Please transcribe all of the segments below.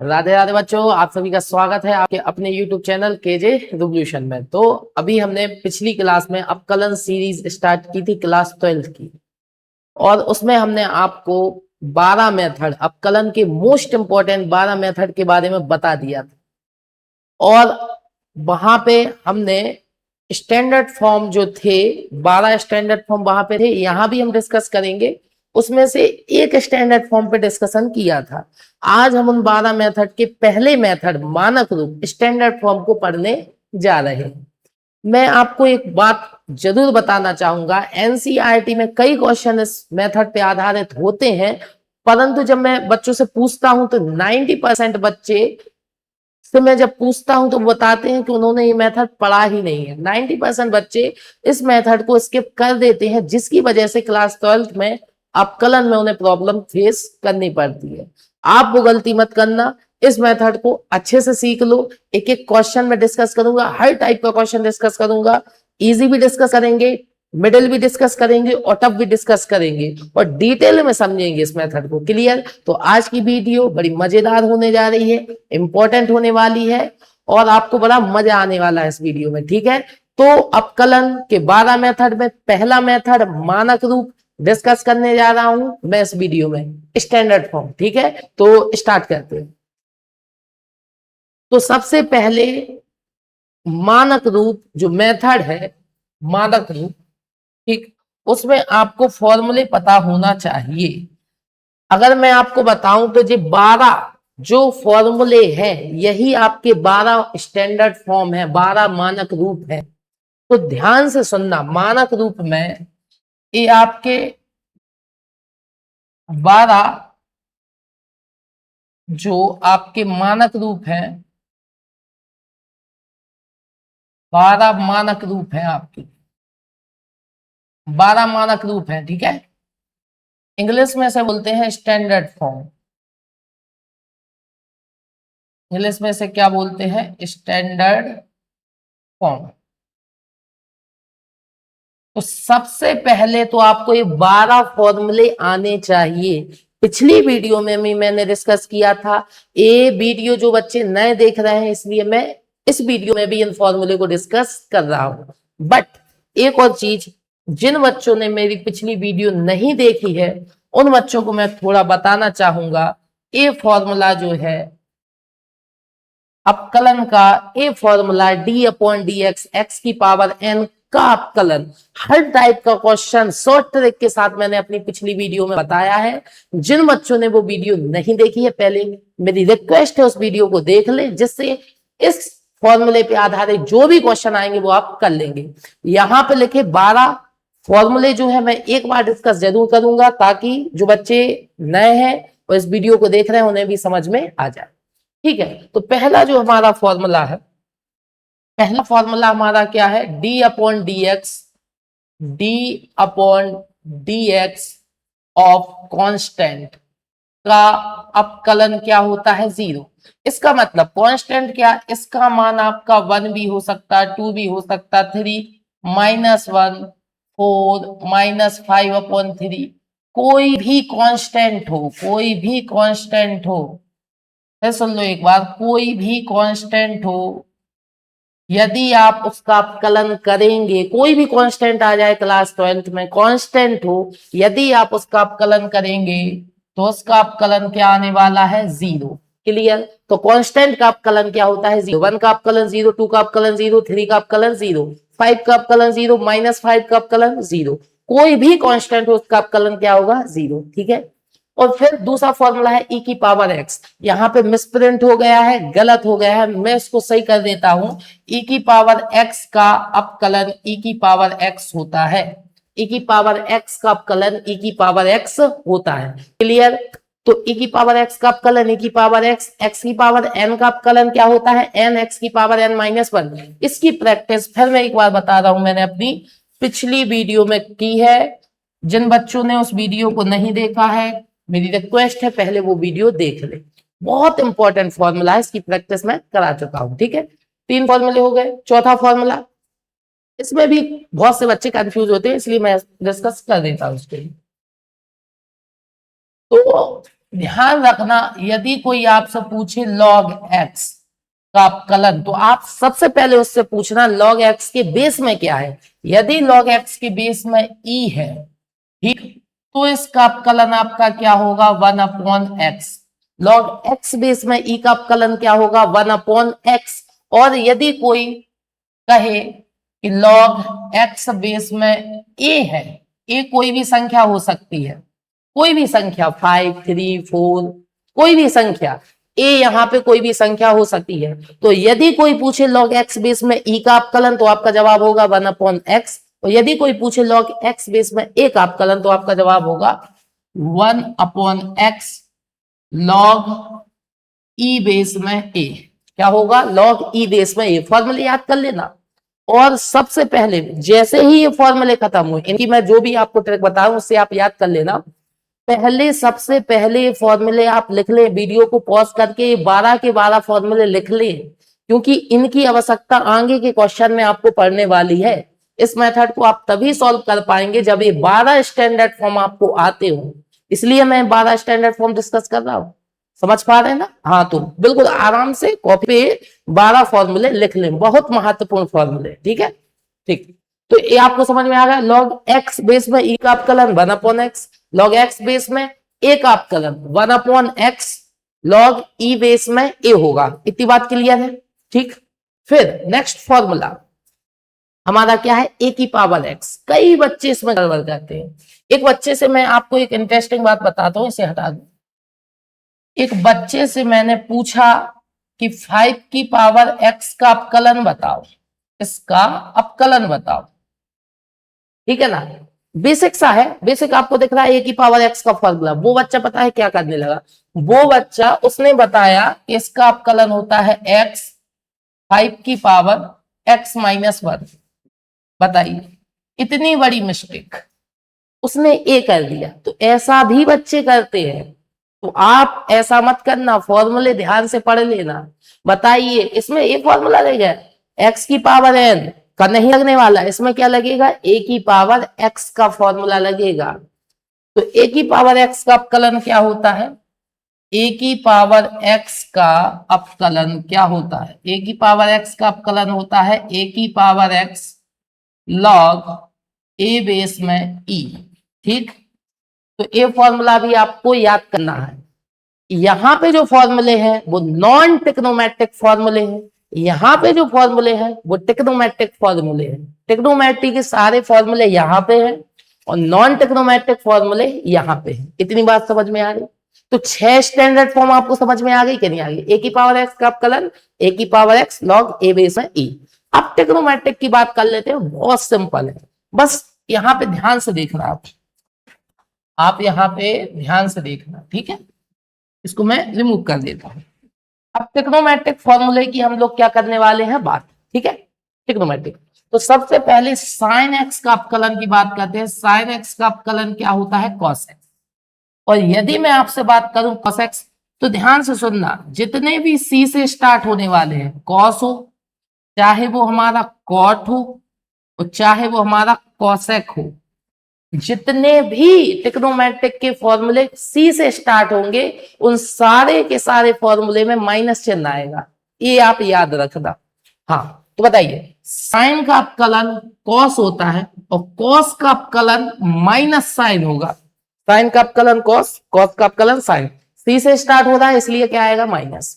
राधे राधे बच्चों, आप सभी का स्वागत है आपके अपने YouTube चैनल केजे रिवोल्यूशन में। तो अभी हमने पिछली क्लास में अपकलन सीरीज स्टार्ट की थी क्लास 12 की, और उसमें हमने आपको 12 मेथड, अपकलन के मोस्ट इंपॉर्टेंट 12 मेथड के बारे में बता दिया था। और वहां पे हमने स्टैंडर्ड फॉर्म जो थे, 12 स्टैंडर्ड फॉर्म वहां पे थे, यहां भी हम डिस्कस करेंगे। उसमें से एक स्टैंडर्ड फॉर्म पे डिस्कशन किया था। आज हम उन 12 मेथड के पहले मेथड मानक रूप स्टैंडर्ड फॉर्म को पढ़ने जा रहे हैं। मैं आपको एक बात जरूर बताना चाहूंगा, एनसीईआरटी में कई क्वेश्चन इस मेथड पे आधारित होते हैं, परंतु जब मैं बच्चों से पूछता हूं तो 90% बच्चे से मैं जब पूछता हूं तो बताते हैं कि उन्होंने ये मेथड पढ़ा ही नहीं है। 90% बच्चे इस मेथड को स्किप कर देते हैं, जिसकी वजह से क्लास 12th में अपकलन में उन्हें प्रॉब्लम फेस करनी पड़ती है। आप वो गलती मत करना, इस मेथड को अच्छे से सीख लो। एक एक क्वेश्चन में डिस्कस करूंगा, हर टाइप का क्वेश्चन डिस्कस करूंगा। इजी भी डिस्कस करेंगे, मिडिल भी डिस्कस करेंगे और टफ भी डिस्कस करेंगे, और डिटेल में समझेंगे इस मेथड को। क्लियर? तो आज की वीडियो बड़ी मजेदार होने जा रही है, इंपॉर्टेंट होने वाली है, और आपको बड़ा मजा आने वाला है इस वीडियो में। ठीक है, तो अपकलन के 12 मेथड में पहला मेथड मानक रूप डिस्कस करने जा रहा हूं मैं इस वीडियो में, स्टैंडर्ड फॉर्म। ठीक है, तो स्टार्ट करते हैं। तो सबसे पहले मानक रूप जो मेथड है, मानक रूप, ठीक, उसमें आपको फॉर्मूले पता होना चाहिए। अगर मैं आपको बताऊं तो ये 12 जो फॉर्मूले हैं, यही आपके 12 स्टैंडर्ड फॉर्म है, 12 मानक रूप है। तो ध्यान से सुनना, मानक रूप में ये आपके 12 जो आपके मानक रूप हैं, 12 मानक रूप हैं आपके, 12 मानक रूप हैं। ठीक है, इंग्लिश में से बोलते हैं स्टैंडर्ड फॉर्म। इंग्लिश में से क्या बोलते हैं? Standard form. तो सबसे पहले तो आपको ये 12 फॉर्मूले आने चाहिए। पिछली वीडियो में भी मैंने डिस्कस किया था। ये वीडियो जो बच्चे नए देख रहे हैं, इसलिए मैं इस वीडियो में भी इन फॉर्मूले को डिस्कस कर रहा हूं। बट एक और चीज, जिन बच्चों ने मेरी पिछली वीडियो नहीं देखी है, उन बच्चों को मैं थोड़ा बताना चाहूंगा। ये फॉर्मूला जो है अपकलन का, ए फॉर्मूला d/dx, x की पावर n का अपकलन, हर टाइप का क्वेश्चन शॉर्ट ट्रिक के साथ मैंने अपनी पिछली वीडियो में बताया है। जिन बच्चों ने वो वीडियो नहीं देखी है, पहले मेरी रिक्वेस्ट है उस वीडियो को देख ले, जिससे इस फॉर्मूले पे आधारित जो भी क्वेश्चन आएंगे वो आप कर लेंगे। यहां पे लिखे 12 फॉर्मूले जो है मैं एक बार डिस्कस जरूर करूंगा, ताकि जो बच्चे नए हैं और इस वीडियो को देख रहे हैं उन्हें भी समझ में आ जाए। ठीक है, तो पहला जो हमारा फॉर्मूला है, पहला फॉर्मूला हमारा क्या है? d/dx, d/dx ऑफ कांस्टेंट का अपकलन क्या होता है? 0। इसका मतलब कांस्टेंट क्या? इसका मान आपका 1 भी हो सकता है, 2 भी हो सकता है, 3, -1, 4, -5/3। कोई भी कांस्टेंट हो, कोई भी कांस्टेंट हो, सुन लो एक बार, कोई भी कांस्टेंट हो, यदि आप उसका अपकलन करेंगे, कोई भी कांस्टेंट आ जाए क्लास 12th में, कांस्टेंट हो, यदि आप उसका अपकलन करेंगे तो उसका अपकलन क्या आने वाला है? 0। क्लियर? तो कांस्टेंट का अपकलन क्या होता है? 0। 1 का अपकलन 0, 2 का अपकलन 0, 3 का अपकलन 0, 5 का अपकलन 0, -5 का अपकलन 0। कोई भी कांस्टेंट हो उसका अपकलन क्या होगा? 0। ठीक है, और फिर दूसरा फॉर्मूला है e की पावर x। यहां पे मिसप्रिंट हो गया है, गलत हो गया है, मैं इसको सही कर देता हूं। e की पावर x का अपकलन e की पावर x होता है। e की पावर x का अपकलन e की पावर x होता है। क्लियर? तो e की पावर x का अपकलन e की पावर x, x की पावर n का अपकलन क्या होता है? n, x की पावर n -1। इसकी प्रैक्टिस फिर मैं एक बार बता रहा हूं, मैंने अपनी पिछली वीडियो में की है। जिन बच्चों ने उस वीडियो को नहीं देखा है, मेरी रिक्वेस्ट है पहले वो वीडियो देख ले। बहुत इंपॉर्टेंट फॉर्मूला है, इसकी प्रैक्टिस मैं करा चुका हूं। ठीक है, 3 फॉर्मूले हो गए। चौथा फॉर्मूला, इसमें भी बहुत से बच्चे कंफ्यूज होते हैं, इसलिए मैं डिस्कस कर देता हूं उसके लिए। तो ध्यान रखना, यदि कोई आपसे पूछे log x का अपकलन, तो आप सबसे पहले उससे पूछना log x के बेस में क्या है। यदि log x के बेस में e है, ठीक, तो इसका अपकलन आपका क्या होगा 1/x। log x बेस में e का अपकलन क्या होगा 1/x। और यदि कोई कहे कि log x बेस में a है, a कोई भी संख्या हो सकती है, कोई भी संख्या 5, 3, 4, कोई भी संख्या, a यहाँ पे कोई भी संख्या हो सकती है। तो यदि कोई पूछे log x बेस में e का अपकलन, तो आपका जवाब होगा 1/x। और यदि कोई पूछे log x बेस में a का अपकलन, तो आपका जवाब होगा 1/x log e बेस में a। क्या होगा log e बेस में a। फॉर्मूले याद कर लेना। और सबसे पहले जैसे ही ये फॉर्मूले खत्म हुए, इनकी मैं जो भी आपको ट्रिक बता रहा हूं उससे आप याद कर लेना। पहले सबसे पहले फॉर्मूले आप लिख ले, वीडियो को पॉज करके 12 के 12 फॉर्मूले लिख ले, क्योंकि इनकी आवश्यकता आगे के क्वेश्चन में आपको पढ़ने वाली है। इस मेथड को आप तभी सॉल्व कर पाएंगे जब ये 12 स्टैंडर्ड फॉर्म आपको आते हो, इसलिए मैं 12 स्टैंडर्ड फॉर्म डिस्कस कर रहा हूं। समझ पा रहे हैं ना? हाँ, तो बिल्कुल आराम से कॉपी पे 12 फॉर्मूले लिख लें, बहुत महत्वपूर्ण फॉर्मूले। ठीक है, ठीक। तो ये आपको समझ में आ गया। log x बेस में e का अपकलन 1/x, log x बेस में a का अपकलन 1/x, log e बेस में a होगा। इतनी बात क्लियर है? ठीक। फिर नेक्स्ट फॉर्मूला हमारा क्या है, a की पावर x। कई बच्चे इसमें गड़बड़ करते हैं। एक बच्चे से मैं आपको एक इंटरेस्टिंग बात बताता हूं, इसे हटा दो। एक बच्चे से मैंने पूछा कि 5 की पावर x का अपकलन बताओ, इसका अपकलन बताओ। ठीक है ना, बेसिक सा है, बेसिक आपको दिख रहा है a की पावर x का फॉर्मूला। वो बच्चा पता है क्या करने लगा, वो बच्चा उसने बताया कि इसका अपकलन होता है x 5 की पावर x माइनस 1। बताइए, इतनी बड़ी मिस्टेक उसने a कर दिया। तो ऐसा भी बच्चे करते हैं, तो आप ऐसा मत करना, फॉर्मूले ध्यान से पढ़ लेना। बताइए, इसमें एक फॉर्मूला रहेगा x की पावर n का नहीं लगने वाला, इसमें क्या लगेगा a की पावर x का फॉर्मूला लगेगा। तो a की पावर x का अपकलन क्या होता है, a की पावर x का अपकलन क्या होता है, a की पावर x का अपकलन होता है a की power x log a base में e। ठीक, तो ये फॉर्मूला भी आपको याद करना है। यहां पे जो फॉर्मूले हैं वो नॉन टिक्नोमेट्रिक फॉर्मूले हैं, यहां पे जो फॉर्मूले हैं वो टिक्नोमेट्रिक फॉर्मूले हैं। टिक्नोमेट्रिक के सारे फॉर्मूले यहां पे हैं और नॉन टिक्नोमेट्रिक फॉर्मूले यहां पे हैं। इतनी बात समझ में आ गई? तो 6 स्टैंडर्ड फॉर्म आपको समझ में आ गई कि नहीं आ गई? a की पावर x का अपकलन a की power x log a base में e। अब टिक्नोमेट्रिक की बात कर लेते हैं, बहुत सिंपल है, बस यहाँ पे ध्यान से देखना। आप यहाँ पे ध्यान से देखना, ठीक है। इसको मैं रिमूव कर देता हूं। अब टिक्नोमेट्रिक फॉर्मूले की हम लोग क्या करने वाले हैं बात, ठीक है। टिक्नोमेट्रिक, तो सबसे पहले साइन एक्स का अपकलन की बात करते हैं। साइन एक्स का अपकलन क्या होता है, कॉस एक्स। और यदि मैं आपसे बात करूं कॉस एक्स, तो ध्यान से सुनना, जितने भी सी से स्टार्ट होने वाले हैं, कॉस हो, चाहे वो हमारा कॉट हो, और चाहे वो हमारा कॉसेक हो, जितने भी टिक्नोमेट्रिक के फॉर्मूले सी से स्टार्ट होंगे, उन सारे के सारे फॉर्मूले में माइनस चिन्ह आएगा, ये आप याद रखना। हाँ, तो बताइए, साइन का अपकलन कॉस होता है और कॉस का अपकलन माइनस साइन होगा। साइन का अपकलन कॉस, कॉस का अपकलन साइन। सी से स्टार्ट हो रहा है इसलिए क्या आएगा, माइनस।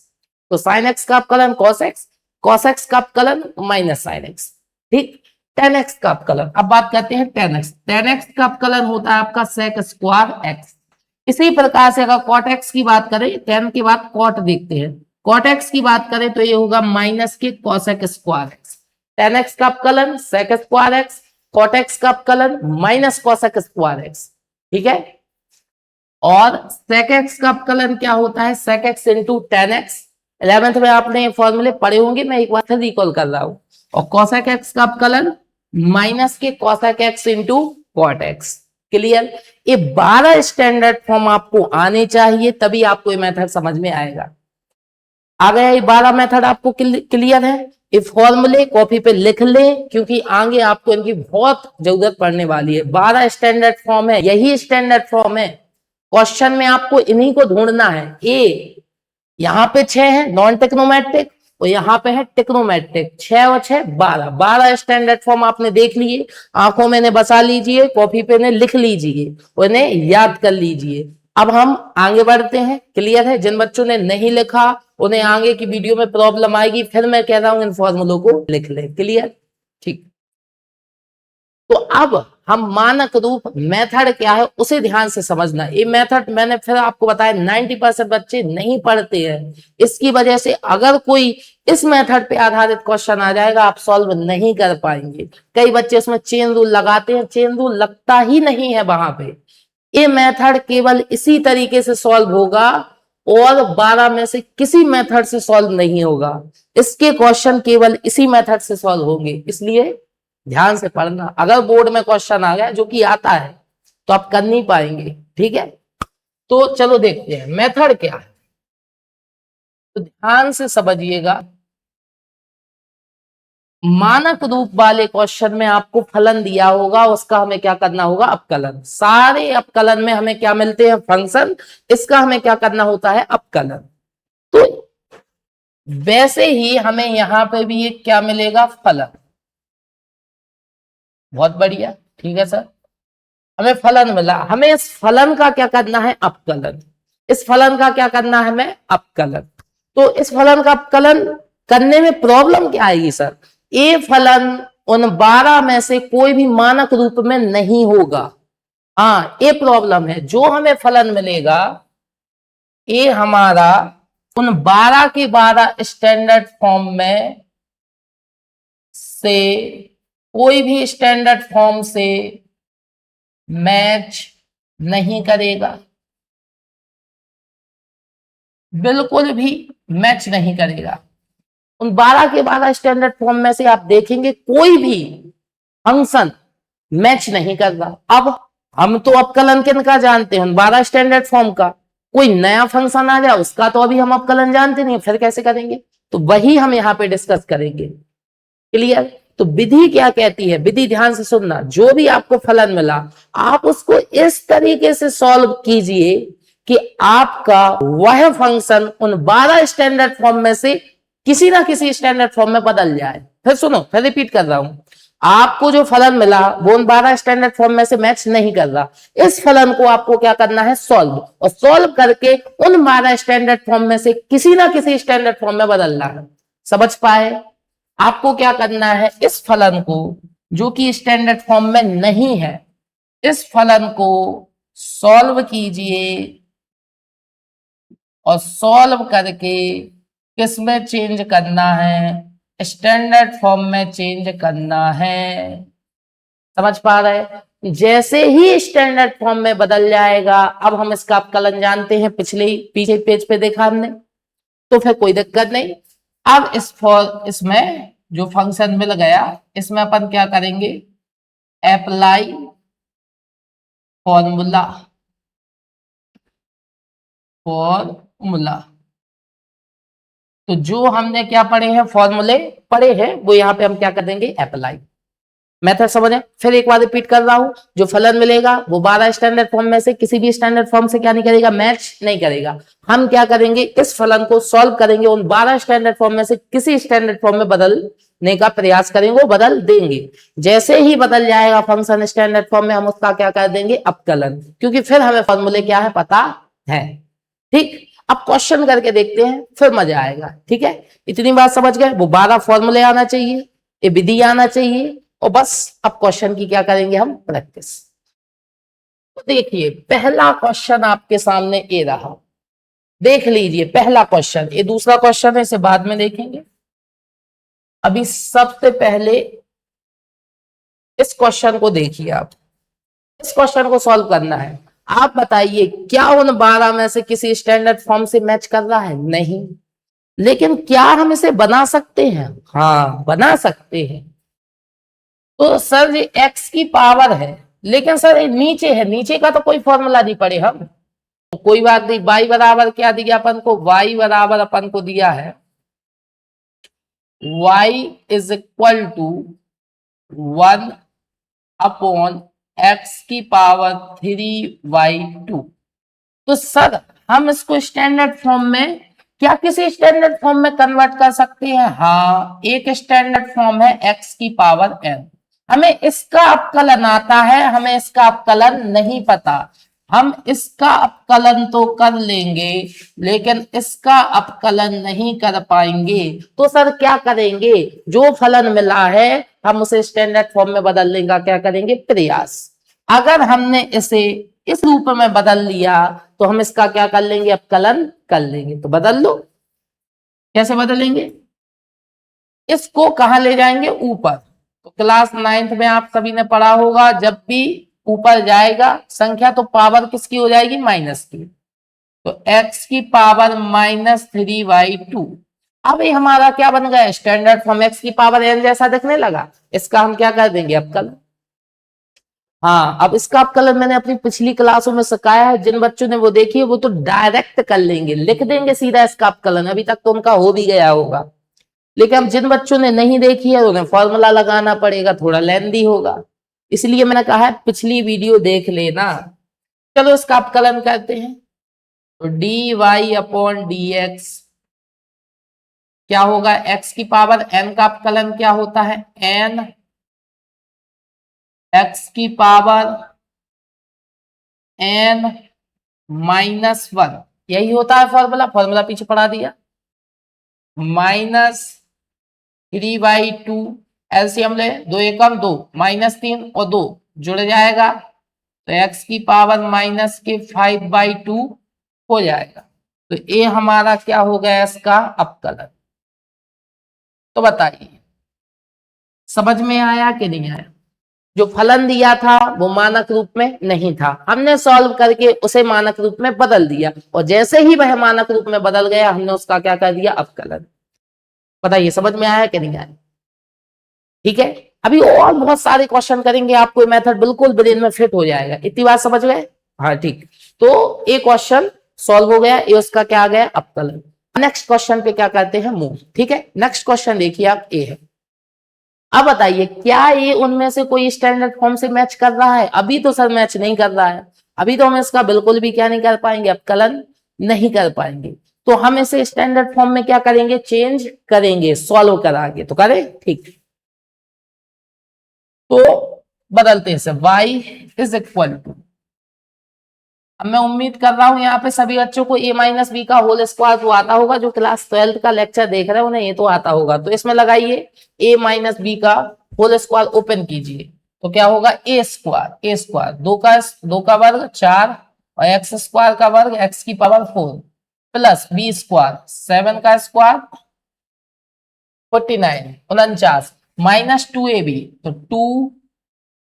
तो साइन एक्स का अपकलन कॉस एक्स, कॉस एक्स का अपकलन माइनस साइन एक्स। ठीक, tan x का अपकलन, अब बात करते हैं tan x। tan x का अपकलन होता है आपका sec स्क्वायर x। इसी प्रकार से अगर cot x की बात करें, tan के बाद cot देखते हैं, cot x की बात करें तो ये होगा माइनस के cosec square x। tan x का अपकलन sec square x, cot x का अपकलन माइनस cosec स्क्वायर x। ठीक है, और sec x का अपकलन क्या होता है, sec x into tan x। 11th में आपने फॉर्मूले पढ़े होंगे, मैं एक बार फिर रिकॉल कर रहा हूं। और cosec x का अपकलन माइनस के cosec x into cot x। Clear? ये 12 स्टैंडर्ड फॉर्म आपको आने चाहिए, तभी आपको ये मेथड समझ में आएगा। आ गया ये 12 मेथड आपको क्लियर है? ये फॉर्मूले कॉपी पे लिख लें, क्योंकि आगे आपको इनकी बहुत जरूरत पड़ने वाली है। 12 स्टैंडर्ड फॉर्म है, यही स्टैंडर्ड फॉर्म है क्वेश्चन में आपको इन्हीं को ढूंढना है। ए यहाँ पे 6 है नॉन टेक्नोमेट्रिक और यहाँ पे है टेक्नोमेट्रिक। 6 और 6 12, 12 स्टैंडर्ड फॉर्म आपने देख लिए, आंखों में बसा लीजिए, कॉपी पे ने लिख लीजिए, उन्हें याद कर लीजिए। अब हम आगे बढ़ते हैं। क्लियर है? जिन बच्चों ने नहीं लिखा उन्हें आगे की वीडियो में प्रॉब्लम आएगी, फिर मैं कह रहा हूं इन फॉर्मूलों को लिख लें। क्लियर? ठीक। तो अब हम मानक रूप मेथड क्या है उसे ध्यान से समझना। ये मेथड मैंने फिर आपको बताया 90% बच्चे नहीं पढ़ते हैं, इसकी वजह से अगर कोई इस मेथड पे आधारित क्वेश्चन आ जाएगा आप सॉल्व नहीं कर पाएंगे। कई बच्चे उसमें चेन रूल लगाते हैं, चेन रूल लगता ही नहीं है वहां पे। ये मेथड केवल इसी तरीके से सॉल्व होगा और 12 में से किसी मेथड से सॉल्व नहीं होगा। इसके क्वेश्चन केवल इसी मेथड से सॉल्व होंगे, इसलिए ध्यान से पढ़ना। अगर बोर्ड में क्वेश्चन आ गया जो कि आता है तो आप कर नहीं पाएंगे। ठीक है? तो चलो देखते हैं मेथड क्या है, तो ध्यान से समझिएगा। मानक रूप वाले क्वेश्चन में आपको फलन दिया होगा, उसका हमें क्या करना होगा? अपकलन। सारे अपकलन में हमें क्या मिलते हैं? फंक्शन। इसका हमें क्या करना होता है? अपकलन। तो वैसे ही हमें यहां पे भी एक क्या मिलेगा? फलन। बहुत बढ़िया। ठीक है सर, हमें फलन मिला, हमें इस फलन का क्या करना है? अपकलन। इस फलन का क्या करना है हमें? अपकलन। तो इस फलन का अपकलन करने में प्रॉब्लम क्या आएगी सर? ए फलन उन 12 में से कोई भी मानक रूप में नहीं होगा। हाँ, ये प्रॉब्लम है। जो हमें फलन मिलेगा ये हमारा उन 12 के 12 स्टैंडर्ड फॉर्म में से कोई भी स्टैंडर्ड फॉर्म से मैच नहीं करेगा, बिल्कुल भी मैच नहीं करेगा। उन 12 के 12 स्टैंडर्ड फॉर्म में से आप देखेंगे कोई भी फंक्शन मैच नहीं कर रहा। अब हम तो अपकलन किनका जानते हैं? 12 स्टैंडर्ड फॉर्म का। कोई नया फंक्शन आ जाए उसका तो अभी हम अपकलन जानते नहीं, फिर कैसे करेंगे? तो वही हम यहाँ पे डिस्कस करेंगे। क्लियर? तो विधि क्या कहती है? विधि ध्यान से सुनना। जो भी आपको फलन मिला आप उसको इस तरीके से सॉल्व कीजिए कि आपका वह फंक्शन उन 12 स्टैंडर्ड फॉर्म में से किसी ना किसी स्टैंडर्ड फॉर्म में बदल जाए। फिर सुनो, फिर रिपीट कर रहा हूं। आपको जो फलन मिला वो उन 12 स्टैंडर्ड फॉर्म में से मैच नहीं कर रहा। इस फलन को आपको क्या करना है? सॉल्व। और सॉल्व करके उन 12 स्टैंडर्ड फॉर्म में से किसी ना किसी स्टैंडर्ड फॉर्म में बदलना है। समझ पाए? आपको क्या करना है? इस फलन को जो कि स्टैंडर्ड फॉर्म में नहीं है, इस फलन को सॉल्व कीजिए और सॉल्व करके किस में चेंज करना है? स्टैंडर्ड फॉर्म में चेंज करना है। समझ पा रहे हैं? जैसे ही स्टैंडर्ड फॉर्म में बदल जाएगा, अब हम इसका अपकलन जानते हैं, पीछे पेज पे देखा हमने, तो फिर कोई दिक्कत नहीं। अब इसमें जो फंक्शन मिल गया इसमें अपन क्या करेंगे? Apply formula. तो जो हमने क्या पढ़े हैं, फॉर्मूले पढ़े हैं, वो यहाँ पे हम क्या कर देंगे? अप्लाई। मेथड समझे? फिर एक बार रिपीट कर रहा हूं। जो फलन मिलेगा वो 12 स्टैंडर्ड फॉर्म में से किसी भी स्टैंडर्ड फॉर्म से क्या नहीं करेगा? मैच नहीं करेगा। हम क्या करेंगे? इस फलन को सॉल्व करेंगे, उन 12 स्टैंडर्ड फॉर्म में से किसी स्टैंडर्ड फॉर्म में बदलने का प्रयास करेंगे, वो बदल देंगे। जैसे ही बदल जाएगा फंक्शन स्टैंडर्ड फॉर्म में, हम उसका क्या कर देंगे? अपकलन, क्योंकि फिर हमें फॉर्मूले क्या है पता है। ठीक, अब क्वेश्चन करके देखते हैं, फिर मजा आएगा। ठीक है, इतनी बात समझ गए? वो 12 फॉर्मूले आना चाहिए, ये विधि आना चाहिए, और बस अब क्वेश्चन की क्या करेंगे हम? प्रैक्टिस। तो देखिए पहला क्वेश्चन आपके सामने ये रहा, देख लीजिए पहला क्वेश्चन। ये दूसरा क्वेश्चन है, इसे बाद में देखेंगे। अभी सबसे पहले इस क्वेश्चन को देखिए। आप इस क्वेश्चन को सॉल्व करना है। आप बताइए क्या उन 12 में से किसी स्टैंडर्ड फॉर्म से मैच कर रहा है? नहीं। लेकिन क्या हम इसे बना सकते हैं? हाँ, बना सकते हैं। तो सर ये x की पावर है, लेकिन सर ये नीचे है, नीचे का तो कोई फॉर्मूला नहीं पढ़े हम। तो कोई बात नहीं, y बराबर क्या दिया अपन को? y बराबर अपन को दिया है y is equal to 1 upon x की पावर 3/2। तो सर हम इसको स्टैंडर्ड फॉर्म में क्या किसी स्टैंडर्ड फॉर्म में कन्वर्ट कर सकते हैं? हाँ, एक स्टैंडर्ड फॉर्म है x की पावर n। हमें इसका अपकलन आता है, हमें इसका अपकलन नहीं पता। हम इसका अपकलन तो कर लेंगे लेकिन इसका अपकलन नहीं कर पाएंगे। तो सर क्या करेंगे, जो फलन मिला है हम उसे स्टैंडर्ड फॉर्म में बदल लेंगे। क्या करेंगे? प्रयास। अगर हमने इसे इस रूप में बदल लिया तो हम इसका क्या कर लेंगे? अपकलन कर लेंगे। तो बदल लो। कैसे बदलेंगे? इसको कहां ले जाएंगे? ऊपर। तो क्लास 9th में आप सभी ने पढ़ा होगा, जब भी ऊपर जाएगा संख्या तो पावर किसकी हो जाएगी? माइनस की। तो x की पावर -3/2। अब ये हमारा क्या बन गया? Standard form. x की पावर n जैसा दिखने लगा। इसका हम क्या कर देंगे? अपकलन। हाँ, अब इसका अपकलन मैंने अपनी पिछली क्लासों में सिखाया है। जिन बच्चों ने वो देखी है वो तो डायरेक्ट कर लेंगे, लिख देंगे सीधा इसका अपकलन। अभी तक तो उनका हो भी गया होगा। लेकिन अब जिन बच्चों ने नहीं देखी है उन्हें फॉर्मूला लगाना पड़ेगा, थोड़ा लेंदी होगा। इसलिए मैंने कहा है पिछली वीडियो देख लेना। चलो इसका अपकलन करते हैं। तो dy/dx क्या होगा? x की पावर n का अपकलन क्या होता है? n x की पावर n -1, यही होता है फॉर्मूला। फॉर्मूला पीछे पढ़ा दिया। -3/2 एलसीएम ले, 2 एकम 2, -3 और 2 जुड़ जाएगा तो x की पावर -5/2 हो जाएगा। तो ये हमारा क्या हो गया? इसका अपकलन। तो बताइए समझ में आया कि नहीं आया? जो फलन दिया था वो मानक रूप में नहीं था, हमने सॉल्व करके उसे मानक रूप में बदल दिया और जैसे ही वह मानक रूप में बदल गया हमने उसका क्या कर दिया? अपकलन। बताइए समझ में आया कि नहीं आया? ठीक है, अभी और बहुत सारे क्वेश्चन करेंगे, आपको मेथड बिल्कुल ब्रेन में फिट हो जाएगा। इतनी बात समझ गए? हाँ ठीक। तो एक क्वेश्चन सॉल्व हो गया, ये उसका क्या आ गया? अपकलन। नेक्स्ट क्वेश्चन पे क्या करते हैं? मूव। ठीक है, नेक्स्ट क्वेश्चन देखिए आप, ए है। अब बताइए क्या ये उनमें से कोई स्टैंडर्ड फॉर्म से मैच कर रहा है? अभी तो सर मैच नहीं कर रहा है। अभी तो हम इसका बिल्कुल भी क्या नहीं कर पाएंगे? अपकलन नहीं कर पाएंगे। तो हम इसे स्टैंडर्ड फॉर्म में क्या करेंगे? चेंज करेंगे, सॉल्व कराएंगे। तो करें? ठीक। तो बदलते हैं सर। y = अब मैं उम्मीद कर रहा हूं यहाँ पे सभी बच्चों को a-b का होल स्क्वायर तो आता होगा। जो क्लास 12th का लेक्चर देख रहे हैं उन्हें ये तो आता होगा। तो इसमें लगाइए a-b का होल स्क्वायर, ओपन कीजिए तो क्या होगा? a² 2 का वर्ग 4 और x² का वर्ग x की पावर 4 प्लस b² 7 का स्क्वायर 49 -2ab। तो 2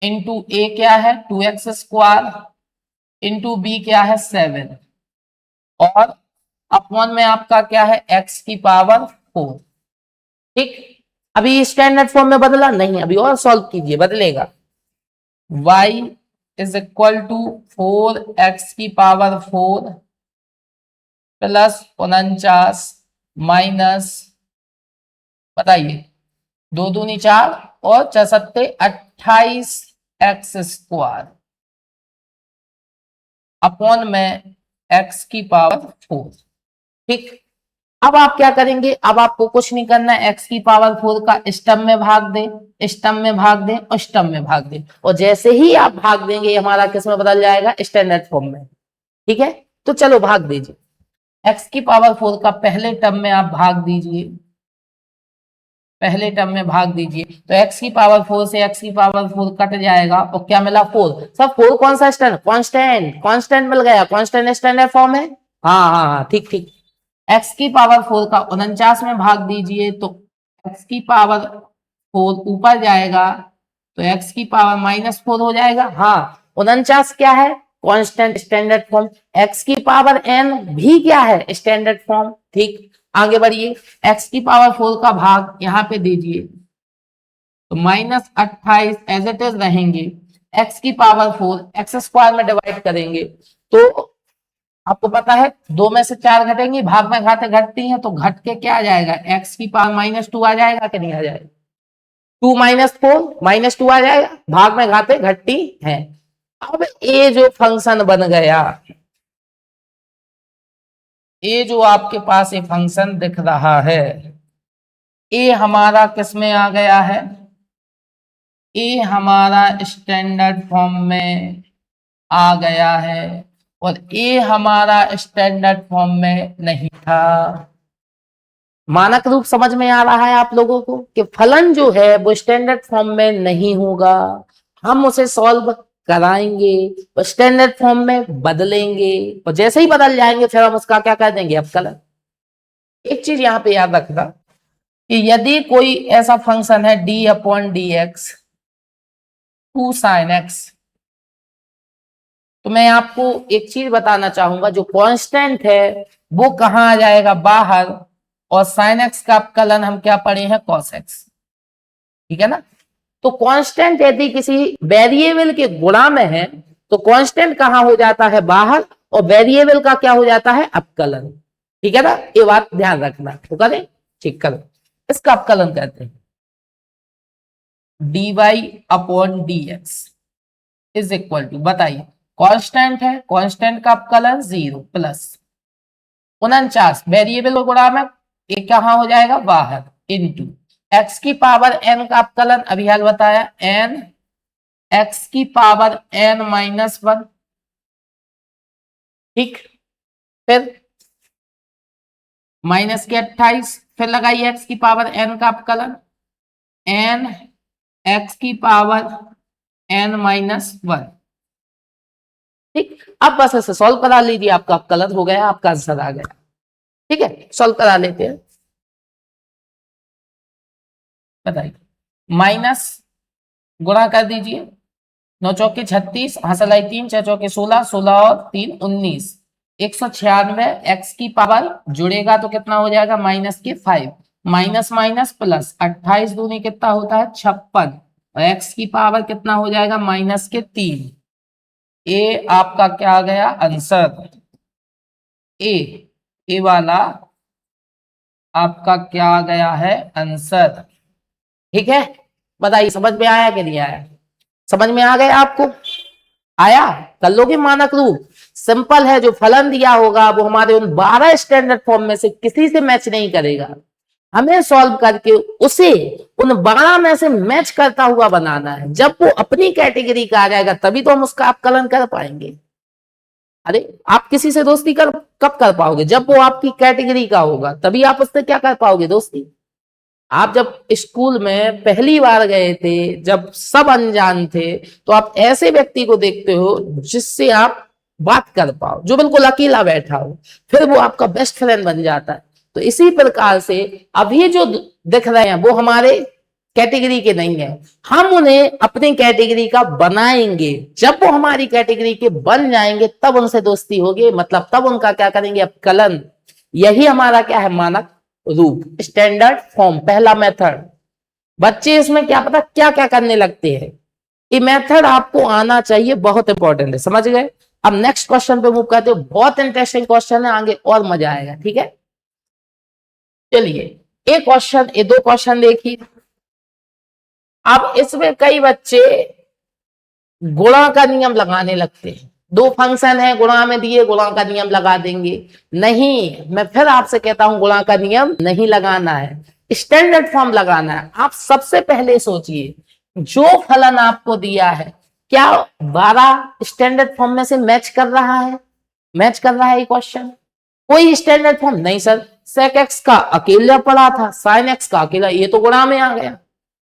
इंटू a क्या है? 2x² इंटू बी क्या है? 7 और अपॉन में आपका क्या है? x की पावर 4। ठीक, अभी स्टैंडर्ड फॉर्म में बदला नहीं, अभी और सॉल्व कीजिए, बदलेगा। y = 4x की पावर 4 प्लस 49 माइनस, बताइए 2 दूनी 4 और 4 सत्ते 28x² अपॉन में x की पावर 4। ठीक, अब आप क्या करेंगे? अब आपको कुछ नहीं करना है, x की पावर 4 का स्टम में भाग दें, स्टम में भाग दें और स्टम में भाग दें। और जैसे ही आप भाग देंगे हमारा किस में बदल जाएगा? स्टैंडर्ड फॉर्म में। ठीक है, तो चलो भाग दीजिए। x की पावर 4 का पहले टर्म में आप भाग दीजिए, पहले टर्म में भाग दीजिए। तो x की पावर 4 से x की पावर 4 कट जाएगा और क्या मिला? 4। सब 4 कौन सा स्टैंडर्ड? कांस्टेंट। कांस्टेंट मिल गया, कांस्टेंट स्टैंडर्ड फॉर्म है। हाँ हाँ हाँ, ठीक ठीक। x की पावर 4 का 49 में भाग दीजिए तो x की पावर 4 ऊपर जाएगा तो x की पावर -4 हो जाएगा। हाँ, 49 क्या है? Constant standard form. x की पावर n भी क्या है? Standard form. ठीक, आगे बढ़िए। x की पावर 4 का भाग यहाँ पे दीजिए तो -28 एज इट इज रहेंगे। x की पावर 4 x² में डिवाइड करेंगे तो आपको पता है 2 में से 4 घटेंगी, भाग में घाते घटती हैं तो घट के क्या आ जाएगा? x की पावर -2 आ जाएगा कि नहीं आ जाएगा? 2 - 4 -2 आ जाएगा, भाग में घाते घटती है। अब ये जो फंक्शन बन गया ये जो आपके पास ये फंक्शन दिख रहा है, ये हमारा किस में आ गया है? ये हमारा स्टैंडर्ड फॉर्म में आ गया है और ये हमारा स्टैंडर्ड फॉर्म में नहीं था। मानक रूप समझ में आ रहा है आप लोगों को कि फलन जो है वो स्टैंडर्ड फॉर्म में नहीं होगा, हम उसे सॉल्व कराएंगे, स्टैंडर्ड फॉर्म में बदलेंगे और जैसे ही बदल जाएंगे फिर हम उसका क्या कर देंगे अवकलन। एक चीज यहाँ पे याद रखना कि यदि कोई ऐसा फंक्शन है d upon d x to sine x, तो मैं आपको एक चीज बताना चाहूंगा, जो कांस्टेंट है वो कहाँ आ जाएगा? बाहर। और साइन एक्स का अवकलन हम क्या पढ़े हैं? Cos x. ठीक है ना? तो कांस्टेंट यदि किसी वेरिएबल के गुणा में है तो कांस्टेंट कहाँ हो जाता है? बाहर। और वेरिएबल का क्या हो जाता है? अवकलन। ठीक है ना? ये बात ध्यान रखना। तो करें, ठीक करो, इसका अवकलन कहते हैं dy upon dx is equal to, बताइए, कांस्टेंट है, कांस्टेंट का अवकलन 0 प्लस 49 वेरिएबल को गुणा में ये कहाँ हो जाएगा? बाहर, इनटू x की पावर n का अवकलन अभी हाल बताया n x की पावर n माइनस 1। ठीक, फिर माइनस के 28, फिर लगाइए x की पावर n का अवकलन n x की पावर n माइनस 1। ठीक, अब बस ऐसे सॉल्व करा लीजिए, आपका अवकलन हो गया, आपका आंसर आ गया। ठीक है, सॉल्व करा लेते हैं। बताइए, माइनस गुणा कर दीजिए, 9 चौके 36, हंसलाई 3, 6 चौके 16, 16 और 3 19, 196। एक्स की पावर जुड़ेगा तो कितना हो जाएगा? माइनस के 5, माइनस माइनस प्लस 28 दूनी कितना होता है? 56 और एक्स की पावर कितना हो जाएगा? माइनस के 3। ए आपका क्या आ गया आंसर? ए वाला आपका क्या आ गया है आंसर। ठीक है, बताइए समझ में आया कि नहीं आया? समझ में आ गया आपको? आया? कर लोगे मानक रूप? सिंपल है, जो फलन दिया होगा वो हमारे उन 12 स्टैंडर्ड फॉर्म में से किसी से मैच नहीं करेगा, हमें सॉल्व करके उसे उन 12 में से मैच करता हुआ बनाना है। जब वो अपनी कैटेगरी का आ जाएगा तभी तो हम उसका अवकलन कर पाएंगे। अरे आप किसी से दोस्ती कब कर पाओगे? जब वो आपकी कैटेगरी का होगा तभी आप उससे क्या कर पाओगे? दोस्ती। आप जब स्कूल में पहली बार गए थे, जब सब अनजान थे, तो आप ऐसे व्यक्ति को देखते हो जिससे आप बात कर पाओ, जो बिल्कुल अकेला बैठा हो, फिर वो आपका बेस्ट फ्रेंड बन जाता है। तो इसी प्रकार से अभी जो दिख रहे हैं वो हमारे कैटेगरी के नहीं है, हम उन्हें अपनी कैटेगरी का बनाएंगे। जब वो हमारी कैटेगरी के बन जाएंगे तब उनसे दोस्ती होगी, मतलब तब उनका क्या करेंगे? अवकलन। यही हमारा क्या है? मानक रूप, स्टैंडर्ड फॉर्म, पहला मेथड। बच्चे इसमें क्या पता क्या क्या करने लगते हैं, ये मेथड आपको आना चाहिए, बहुत इंपॉर्टेंट है। समझ गए? अब नेक्स्ट क्वेश्चन पे मूव करते हो, बहुत इंटरेस्टिंग क्वेश्चन है, आगे और मजा आएगा। ठीक है, चलिए एक क्वेश्चन, ये 2 क्वेश्चन देखिए। अब इसमें कई बच्चे गुणा का नियम लगाने लगते हैं, 2 फंक्शन है, गुणा में दिए, गुणा का नियम लगा देंगे। नहीं, मैं फिर आपसे कहता हूं गुणा का नियम नहीं लगाना है, स्टैंडर्ड फॉर्म लगाना है। आप सबसे पहले सोचिए, जो फलन आपको दिया है क्या 12 स्टैंडर्ड फॉर्म में से मैच कर रहा है? मैच कर रहा है ये क्वेश्चन? कोई स्टैंडर्ड फॉर्म नहीं सर, सेक एक्स का अकेला पड़ा था, साइन एक्स का अकेला, ये तो गुणा में आ गया,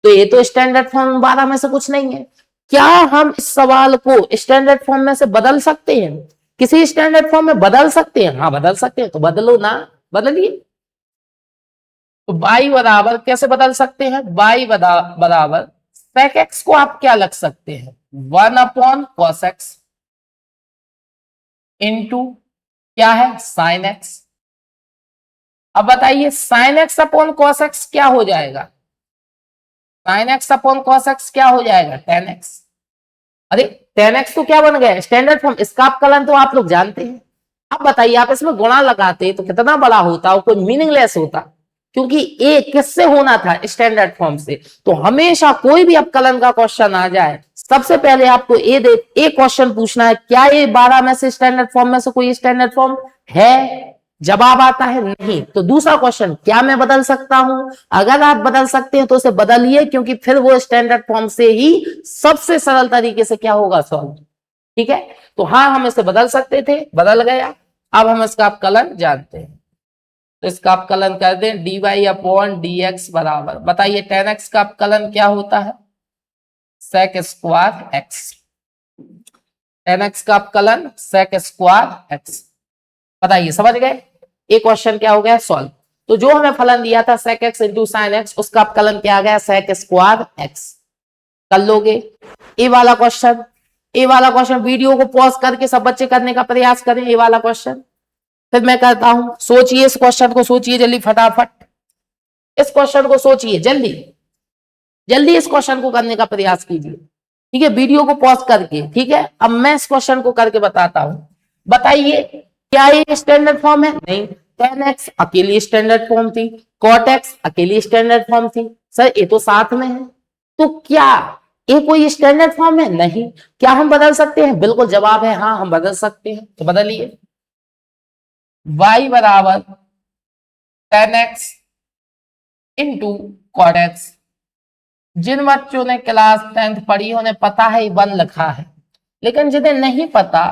तो ये तो स्टैंडर्ड फॉर्म 12 में से कुछ नहीं है। क्या हम इस सवाल को स्टैंडर्ड फॉर्म में से बदल सकते हैं? किसी स्टैंडर्ड फॉर्म में बदल सकते हैं? हाँ बदल सकते हैं, तो बदलो ना, बदलिए। तो y बराबर कैसे बदल सकते हैं? y बराबर sec x को आप क्या लग सकते हैं? 1 अपॉन कॉस एक्स इंटू क्या है? Sine x. अब बताइए sine x upon cos x क्या हो जाएगा? Sine x upon cos x क्या हो जाएगा? tan x। अरे tan x तो क्या बन गया? स्टैंडर्ड फॉर्म, इसका अवकलन तो आप लोग जानते हैं। अब बताइए आप इसमें गुणा लगाते तो कितना बड़ा होता, और कोई मीनिंगलेस होता, क्योंकि ए किससे होना था? स्टैंडर्ड फॉर्म से। तो हमेशा कोई भी अवकलन का क्वेश्चन आ जाए, सबसे पहले आपको ए क्वेश्चन पूछना है, क्या ये 12 में से स्टैंडर्ड फॉर्म में से कोई स्टैंडर्ड फॉर्म है? जवाब आता है नहीं। तो दूसरा क्वेश्चन, क्या मैं बदल सकता हूं? अगर आप बदल सकते हैं तो उसे बदलिए, क्योंकि फिर वो स्टैंडर्ड फॉर्म से ही सबसे सरल तरीके से क्या होगा, सॉल्व। ठीक है, तो हाँ हम इसे बदल सकते थे, बदल गया। अब हम इसका अपकलन जानते हैं, तो इसका अपकलन कर दें, dy अपॉन dx बराबर, बताइए 10x का अपकलन क्या होता है, sec स्क्वायर x। 10x का अपकलन sec स्क्वायर x, बताइए समझ गए। एक क्वेश्चन क्या हो गया, सॉल्व। तो जो हमें फलन दिया था sec x into sine x, उसका अपकलन क्या आ गया, sec स्क्वायर x। कर लोगे। ए वाला क्वेश्चन, ए वाला क्वेश्चन वीडियो को पॉज करके सब बच्चे करने का प्रयास करें, ए वाला क्वेश्चन फिर मैं करता हूं। सोचिए इस क्वेश्चन को, सोचिए जल्दी फटाफट, इस क्वेश्चन को सोचिए जल्दी जल्दी, इस क्वेश्चन को करने का प्रयास कीजिए। ठीक है, वीडियो को पॉज करके। ठीक है, अब मैं इस क्वेश्चन को करके बताता हूं। बताइए क्या ये स्टैंडर्ड फॉर्म है? नहीं। 10x अकेली स्टैंडर्ड फॉर्म थी, cot x अकेली स्टैंडर्ड फॉर्म थी। सर ये तो साथ में है, तो क्या ये कोई स्टैंडर्ड फॉर्म है? नहीं। क्या हम बदल सकते हैं? बिल्कुल जवाब है हाँ, हम बदल सकते हैं। तो बदलिए, y बराबर 10x इंटू कॉट एक्स। जिन बच्चों ने क्लास 10th पढ़ी उन्हें पता है 1 लिखा है, लेकिन जिन्हें नहीं पता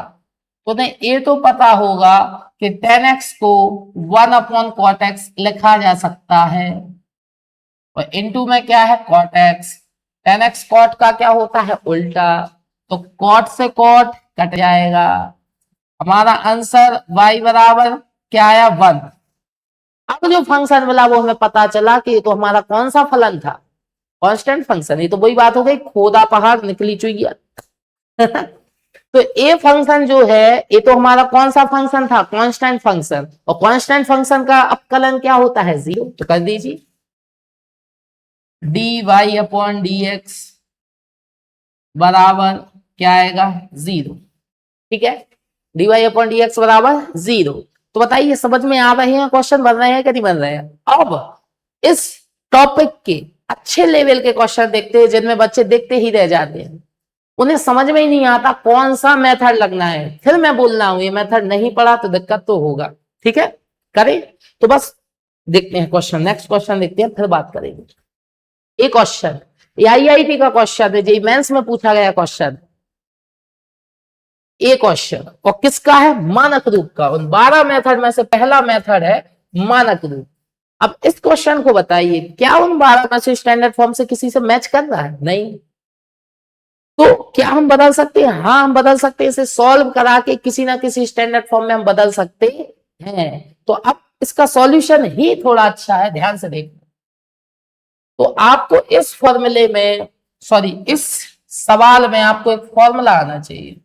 तो उन्हें ये तो पता होगा कि 10x को 1 अपॉन कॉट एक्स लिखा जा सकता है, और इंटू में क्या है, कॉट एक्स। 10x कॉट का क्या होता है, उल्टा, तो कॉट से कॉट कट जाएगा। हमारा आंसर y बराबर क्या आया, 1। अब जो फंक्शन मिला वो हमें पता चला कि ये तो हमारा कौन सा फलन था, कांस्टेंट फंक्शन। ये तो वही बात हो गई, खोदा पहाड़ निकली चुईया। तो ये फंक्शन जो है, ये तो हमारा कौन सा फंक्शन था, कांस्टेंट फंक्शन, और कांस्टेंट फंक्शन का अपकलन क्या होता है, 0। तो कर दीजिए, dy अपॉन dx बराबर क्या आएगा, 0। ठीक है, dy अपॉन dx बराबर 0। तो बताइए समझ में आ रहे हैं, क्वेश्चन बन रहे हैं कि नहीं बन रहे हैं? अब इस टॉपिक के अच्छे लेवल के क्वेश्चन देखते हैं, जिनमें बच्चे देखते ही रह जाते हैं, उन्हें समझ में ही नहीं आता कौन सा मेथड लगना है। फिर मैं बोल रहा हूं ये मेथड नहीं पढ़ा तो दिक्कत तो होगा। ठीक है, करें तो बस देखते हैं क्वेश्चन, नेक्स्ट क्वेश्चन देखते हैं, फिर बात करेंगे। एक क्वेश्चन आईआईटी का क्वेश्चन है, जेईई मेंस में पूछा गया क्वेश्चन, एक क्वेश्चन, और किसका है, मानक रूप का। उन 12 मेथड में से पहला मेथड है मानक रूप। अब इस क्वेश्चन को बताइए, क्या उन 12 में से स्टैंडर्ड फॉर्म से किसी से मैच कर रहा है? नहीं। तो क्या हम बदल सकते हैं? हाँ हम बदल सकते हैं, इसे सॉल्व करा के किसी ना किसी स्टैंडर्ड फॉर्म में हम बदल सकते हैं। तो अब इसका सॉल्यूशन ही थोड़ा अच्छा है, ध्यान से देखना। तो आपको इस फॉर्मूले में, सॉरी इस सवाल में आपको एक फॉर्मूला आना चाहिए,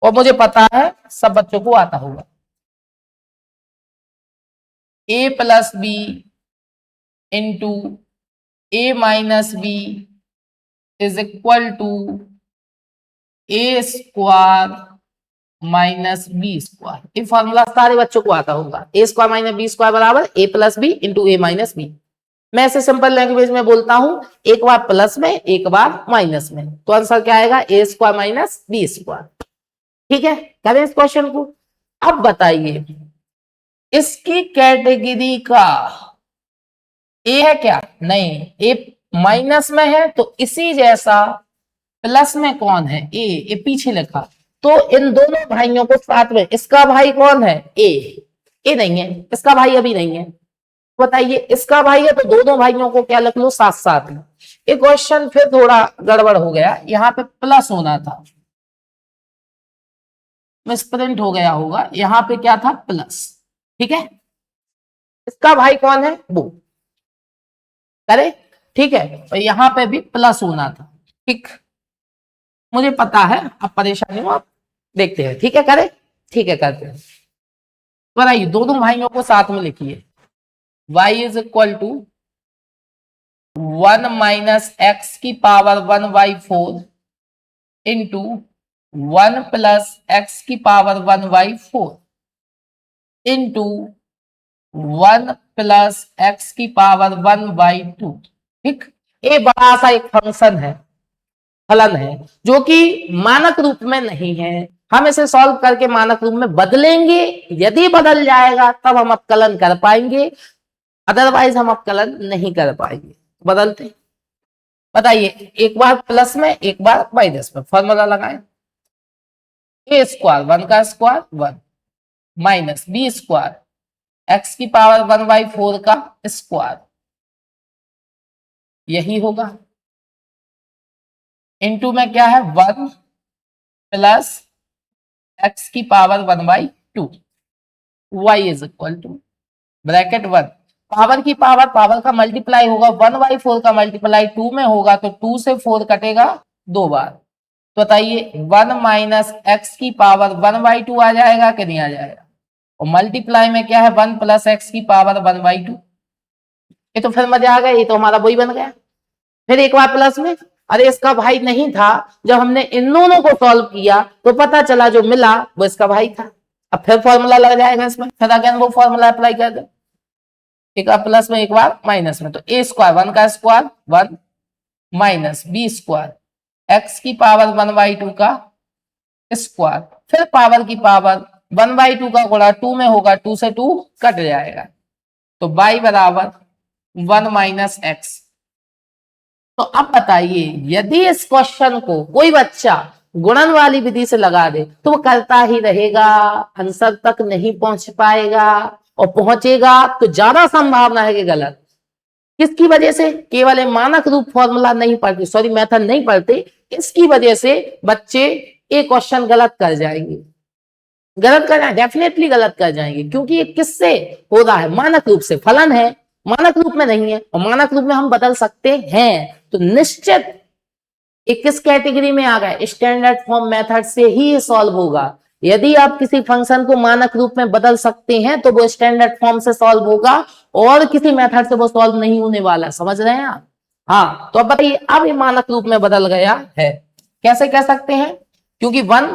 और मुझे पता है सब बच्चों को आता होगा। a plus b into a minus b is equal to a square minus b square. ये फॉर्मूला सारे बच्चों को आता होगा। A square minus b square बराबर a plus b into a minus b. मैं ऐसे सिंपल लैंग्वेज में बोलता हूं, एक बार प्लस में एक बार माइनस में, तो आंसर क्या आएगा, ए स्क्वायर माइनस बी स्क्वायर। ठीक है, करें इस क्वेश्चन को। अब बताइए इसकी कैटेगरी का ए है क्या? नहीं, ए माइनस में है, तो इसी जैसा प्लस में कौन है, ए पीछे लिखा। तो इन दोनों भाइयों को साथ में, इसका भाई कौन है, ए नहीं है, इसका भाई अभी नहीं है। बताइए इसका भाई है, तो दोनों भाइयों को क्या लिख लो, साथ साथ में। ये क्वेश्चन फिर थोड़ा गड़बड़ हो गया, यहाँ पे प्लस होना था, मिसप्रिंट हो गया होगा, यहाँ पे क्या था, प्लस। ठीक है, इसका भाई कौन है, वो करे। ठीक है, और यहाँ पे भी प्लस होना था। ठीक, मुझे पता है, अब परेशानी हो, आप देखते हैं। ठीक है, करे, ठीक है करते हैं। बताइए दोनों भाइयों को साथ में लिखिए, y is equal to 1 minus x की पावर 1/4 इंटू 1 प्लस एक्स की पावर 1/4 इंटू 1 प्लस एक्स की पावर 1/2। ठीक, ये बड़ा सा एक फंक्शन है, फलन है, जो कि मानक रूप में नहीं है, हम इसे सॉल्व करके मानक रूप में बदलेंगे। यदि बदल जाएगा तब हम अपकलन कर पाएंगे, अदरवाइज हम अपकलन नहीं कर पाएंगे। बदलते बताइए, एक बार प्लस में एक बार माइनस में फॉर्मूला लगाएं। ए स्क्वायर 1 का square 1 minus b square x की पावर 1/4 का स्क्वायर, यही होगा। इनटू में क्या है 1 प्लस एक्स की power 1/2 y is equal to bracket 1 power की पावर का मल्टीप्लाई होगा 1/4 का मल्टीप्लाई 2 में होगा तो 2 से 4 कटेगा 2 बार। तो बताइए 1 माइनस एक्स की पावर 1/2 आ जाएगा कि नहीं आ जाएगा, और मल्टीप्लाई में क्या है 1 प्लस एक्स की पावर 1/2। ये तो फिर मजा आ गया, ये तो हमारा वही बन गया। फिर एक बार प्लस में, अरे इसका भाई नहीं था, जब हमने इन दोनों को सॉल्व किया तो पता चला जो मिला वो इसका भाई था। अब फिर फॉर्मूला लग जाएगा इसमें, फिर अगेन वो फॉर्मूला अप्लाई कर दे, एक बार प्लस में एक बार माइनस में। तो ए स्क्वायर 1 का square 1 minus b square x की पावर 1/2 का स्क्वायर, फिर पावर की पावर 1/2 का गुणा 2 में होगा, 2 से 2 कट जाएगा, तो y बराबर 1 माइनस एक्स। तो अब बताइए, यदि इस क्वेश्चन को कोई बच्चा गुणन वाली विधि से लगा दे तो वो करता ही रहेगा, आंसर तक नहीं पहुंच पाएगा, और पहुंचेगा तो ज्यादा संभावना है कि गलत। किसकी वजह से? केवल मानक रूप फॉर्मूला नहीं पढ़ते, सॉरी मेथड नहीं पढ़ते, इसकी वजह से बच्चे एक क्वेश्चन गलत कर जाएंगे। गलत कर जाएंगे, डेफिनेटली गलत कर जाएंगे, क्योंकि ये किससे हो रहा है? मानक रूप से। फलन है, मानक रूप में नहीं है, और मानक रूप में हम बदल सकते हैं, तो निश्चित एक किस कैटेगरी में आ गए? स्टैंडर्ड फॉर्म मेथड से ही सॉल्व होगा। यदि आप किसी फंक्शन को मानक रूप में बदल सकते हैं तो वो स्टैंडर्ड फॉर्म से सॉल्व होगा, और किसी मेथड से वो सॉल्व नहीं होने वाला। समझ रहे हैं आप? हाँ, तो अब बताइए, अब ये मानक रूप में बदल गया है, कैसे कह सकते हैं? क्योंकि 1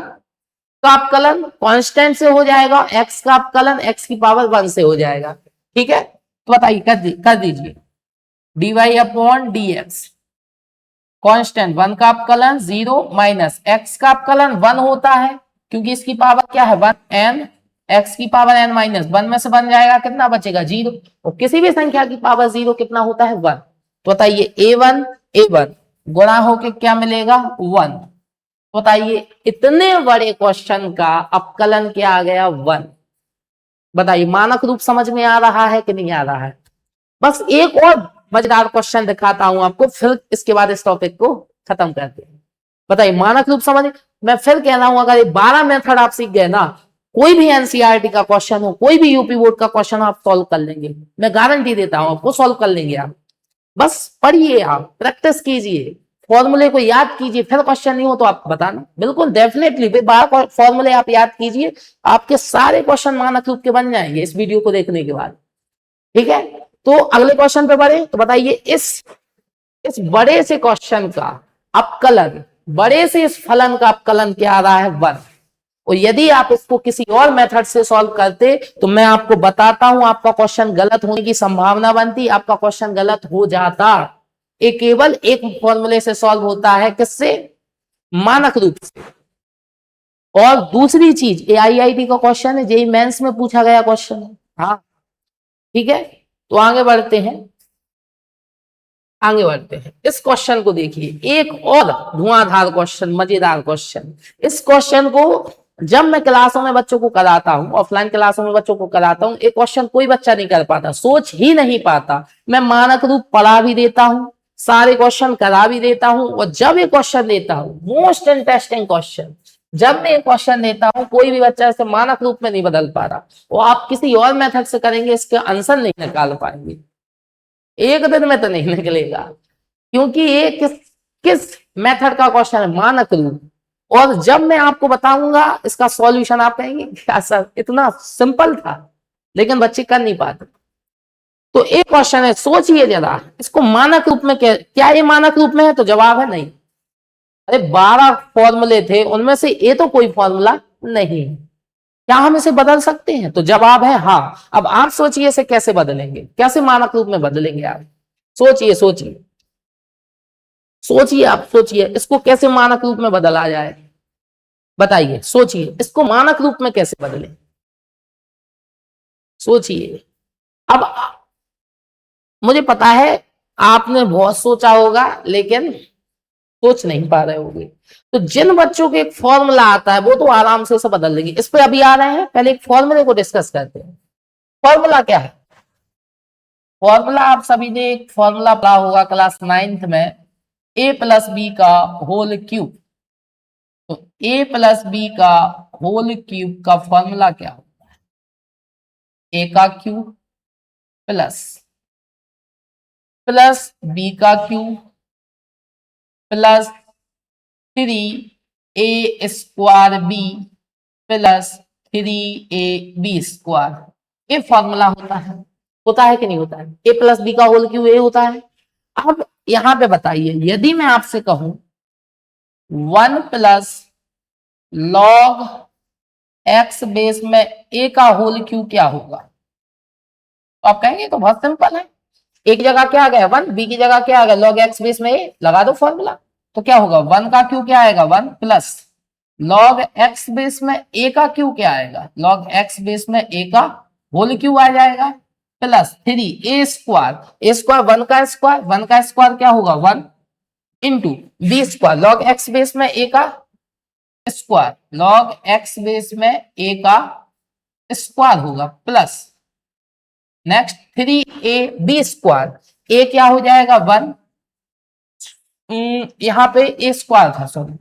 का अपकलन कांस्टेंट से हो जाएगा, x का अपकलन x की पावर 1 से हो जाएगा। ठीक है, तो बताइए कर दीजिए dy अपॉन dx कांस्टेंट 1 का अपकलन 0 माइनस x का अपकलन 1 होता है, क्योंकि इसकी पावर क्या है 1, n x की पावर n माइनस 1 में से बन जाएगा, कितना बचेगा 0, और किसी भी संख्या की पावर 0 कितना होता है 1। तो बताइए a1 गुणा होके क्या मिलेगा 1। बताइए इतने बड़े क्वेश्चन का अपकलन क्या आ गया 1। बताइए मानक रूप समझ में आ रहा है कि नहीं आ रहा है? बस एक और मजेदार क्वेश्चन दिखाता हूं आपको, फिर इसके बाद इस टॉपिक को खत्म करते हैं। बताइए मानक रूप समझ, मैं फिर कह रहा हूं, अगर ये 12 मेथड आप सीख गए ना, कोई भी एनसीईआरटी का क्वेश्चन हो, कोई भी यूपी बोर्ड का क्वेश्चन हो, आप सॉल्व कर लेंगे, मैं गारंटी देता हूं आपको सॉल्व कर लेंगे आप। बस पढ़िए, आप प्रैक्टिस कीजिए, फॉर्मूले को याद कीजिए, फिर क्वेश्चन नहीं हो तो आप बताना, बिल्कुल डेफिनेटली 12 फॉर्मूले आप याद कीजिए, आपके सारे क्वेश्चन मानक रूप के बन जाएंगे इस वीडियो को देखने के बाद। ठीक है, तो अगले क्वेश्चन पे बढ़े। तो बताइए इस बड़े से क्वेश्चन का अपकलन, बड़े से इस फलन का अपकलन क्या आ रहा है 1, और यदि आप इसको किसी और मेथड से सॉल्व करते तो मैं आपको बताता हूं आपका क्वेश्चन गलत होने की संभावना बनती, आपका क्वेश्चन गलत हो जाता। ये केवल एक फॉर्मूले से सॉल्व होता है, किससे? मानक रूप से। और दूसरी चीज, AIIT का क्वेश्चन है, जेईई मेंस में पूछा गया क्वेश्चन है। हाँ ठीक है, तो आगे बढ़ते हैं, इस क्वेश्चन को देखिए, एक और धुआंधार क्वेश्चन, मजेदार क्वेश्चन। इस क्वेश्चन को जब मैं क्लासों में बच्चों को कराता हूं, ऑफलाइन क्लासों में बच्चों को कराता हूं, एक क्वेश्चन कोई बच्चा नहीं कर पाता, सोच ही नहीं पाता। मैं मानक रूप पढ़ा भी देता हूं, सारे क्वेश्चन करा भी देता हूं, और जब ये क्वेश्चन देता हूं, मोस्ट इंटरेस्टिंग क्वेश्चन, जब मैं क्वेश्चन देता हूं, कोई भी बच्चा इसे मानक रूप में नहीं बदल पा रहा, वो आप किसी और मेथड से करेंगे इसके आंसर नहीं निकाल पाएंगे, एक दिन में तो नहीं निकलेगा, क्योंकि ये किस मेथड का क्वेश्चन है? मानक रूप। और जब मैं आपको बताऊंगा इसका सॉल्यूशन, आप कहेंगे क्या सर इतना सिंपल था, लेकिन बच्चे कर नहीं पाते। तो एक क्वेश्चन है, सोचिए जरा, इसको मानक रूप में क्या ये मानक रूप में है? तो जवाब है नहीं। अरे 12 फॉर्मूले थे, उनमें से ये तो कोई फॉर्मूला नहीं, क्या हम इसे बदल सकते हैं? तो जवाब है हाँ। अब आप सोचिए इसे कैसे बदलेंगे, कैसे मानक रूप में बदलेंगे? आप सोचिए आप सोचिए इसको कैसे मानक रूप में बदला जाए। बताइए, सोचिए इसको मानक रूप में कैसे बदले, सोचिए। अब मुझे पता है आपने बहुत सोचा होगा लेकिन सोच नहीं पा रहे होगे। तो जिन बच्चों को एक फॉर्मूला आता है वो तो आराम से इसे बदल देंगे। इस पे अभी आ रहे हैं, पहले एक फॉर्मूले को डिस्कस करते हैं। फॉर्मूला क्या है? फॉर्मूला आप सभी ने एक फॉर्मूला पढ़ा होगा क्लास 9th में, a प्लस बी का होल क्यूब। तो a प्लस बी का होल क्यूब का फॉर्मूला क्या होता है? a का क्यूब प्लस बी का cube plus 3a² b plus 3ab²। ये फॉर्मूला होता है कि नहीं होता है? a प्लस बी का होल क्यूब ये होता है। अब यहां पे बताइए, यदि मैं आपसे कहूं 1 प्लस लॉग एक्स बेस में a का होल क्यूब क्या होगा? तो आप कहेंगे तो बहुत सिंपल है, एक जगह क्या आ गया 1, बी की जगह क्या आ गया लॉग एक्स बेस में a, लगा दो फॉर्मूला। तो क्या होगा 1 का क्यूब क्या आएगा 1 प्लस लॉग एक्स बेस में a का क्यूब क्या आएगा लॉग एक्स बेस में a का होल क्यूब आ जाएगा प्लस 3a²। 1 का स्क्वायर क्या होगा 1 into b² log x base में a का स्क्वायर, लॉग एक्स बेस में a का स्क्वायर होगा प्लस नेक्स्ट 3ab²। a क्या हो जाएगा 1, यहां पे a² था सॉरी,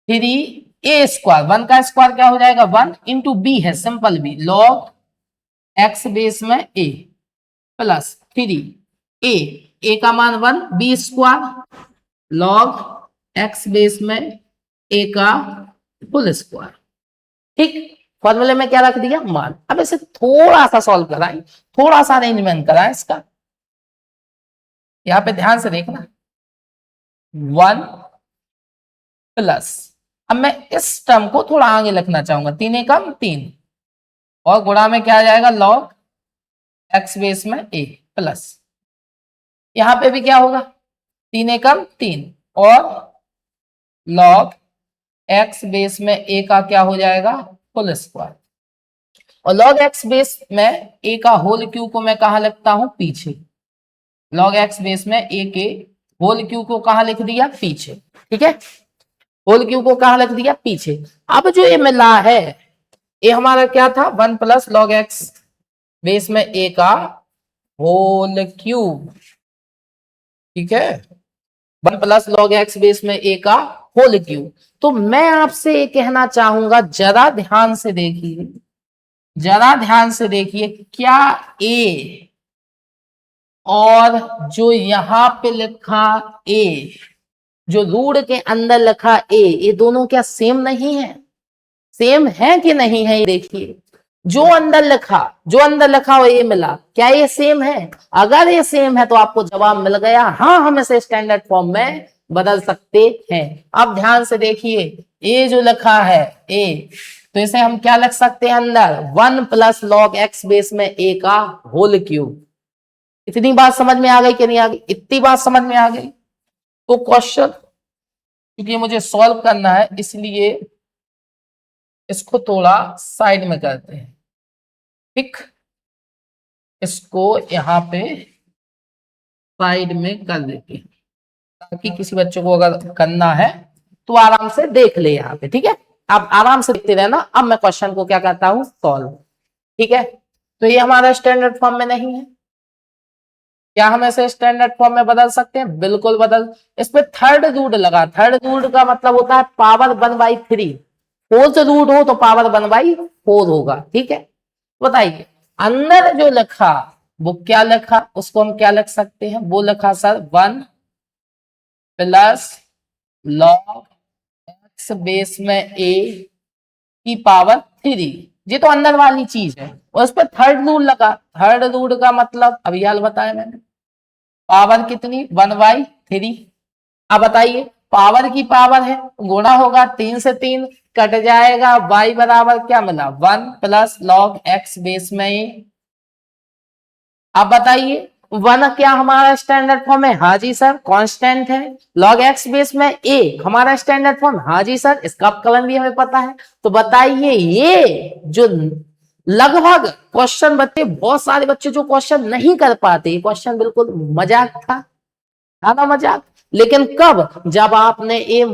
3a²। 1 का स्क्वायर क्या हो जाएगा 1 इंटू बी है simple b log x base में a प्लस 3a का मान 1 b² लॉग एक्स बेस में a का फुल स्क्वायर। ठीक, फॉर्मूले में क्या रख दिया मान। अब इसे थोड़ा सा सॉल्व कराएं, थोड़ा सा अरेंजमेंट कराएं इसका। यहां पे ध्यान से देखना 1 प्लस, अब मैं इस टर्म को थोड़ा आगे लिखना चाहूंगा 3 एकम 3 और गुणा में क्या आ जाएगा लॉग एक्स बेस में a प्लस, यहां पे भी क्या होगा 3 एकम 3 और लॉग एक्स बेस में a का क्या हो जाएगा फुल स्क्वायर। और लॉग एक्स बेस में a का होल क्यूब को मैं कहां लिखता हूं पीछे, लॉग एक्स बेस में a के होल क्यूब को कहां लिख दिया पीछे। ठीक है, होल क्यूब को कहां लिख दिया पीछे। अब जो ये मिला है ये हमारा क्या था 1 प्लस लॉग एक्स बेस में a का होल क्यूब। ठीक है, 1 प्लस लॉग एक्स बेस में a का होल क्यूब। तो मैं आपसे ये कहना चाहूंगा जरा ध्यान से देखिए, जरा ध्यान से देखिए, क्या a और जो यहां पे लिखा a, जो रूट के अंदर लिखा a, ये दोनों क्या सेम नहीं है? सेम है कि नहीं है? ये देखिए, जो अंदर लिखा हो ये मिला, क्या ये सेम है? अगर ये सेम है तो आपको जवाब मिल गया, हाँ हम इसे स्टैंडर्ड फॉर्म में बदल सकते हैं। अब ध्यान से देखिए, ये जो लिखा है a, तो इसे हम क्या लिख सकते हैं अंदर 1 प्लस लॉग एक्स बेस में a का होल क्यूब। इतनी बात समझ में आ गई कि नहीं आ गई? इतनी बात समझ में आ गई। तो क्वेश्चन क्योंकि मुझे सॉल्व करना है इसलिए इसको थोड़ा साइड में करते हैं। ठीक, इसको यहाँ पे साइड में कर देते हैं ताकि किसी बच्चे को अगर करना है तो आराम से देख ले यहाँ पे। ठीक है, आप आराम से देखते रहना। अब मैं क्वेश्चन को क्या करता हूँ सॉल्व। ठीक है, तो ये हमारा स्टैंडर्ड फॉर्म में नहीं है, क्या हम ऐसे स्टैंडर्ड फॉर्म में बदल सकते हैं? बिल्कुल बदल। इस पे थर्ड रूट लगा, थर्ड रूट का मतलब होता है पावर 1/3। फोर्थ रूट हो तो पावर 1/4 होगा। ठीक है, बताइए अंदर जो लिखा वो क्या लिखा, उसको हम क्या लिख सकते हैं? वो लिखा sir 1 plus log x base में a की पावर 3, ये तो अंदर वाली चीज है। और उस पर थर्ड रूट लगा, थर्ड रूट का मतलब अभी हाल बताया मैंने, पावर कितनी 1/3। अब बताइए पावर की पावर है, गुणा होगा 3 से 3 कट जाएगा, y बराबर क्या मिला 1 प्लस लॉग एक्स बेस में। अब बताइए वन क्या हमारा स्टैंडर्ड फॉर्म है? हाँ जी सर। कांस्टेंट है। log x बेस में a हमारा स्टैंडर्ड फॉर्म? हाँ जी सर। इसका अपकलन भी हमें पता है। तो बताइए ये जो लगभग क्वेश्चन बच्चे, बहुत सारे बच्चे जो क्वेश्चन नहीं कर पाते, ये क्वेश्चन बिल्कुल मजाक था ना मजाक। लेकिन कब? जब आपने ए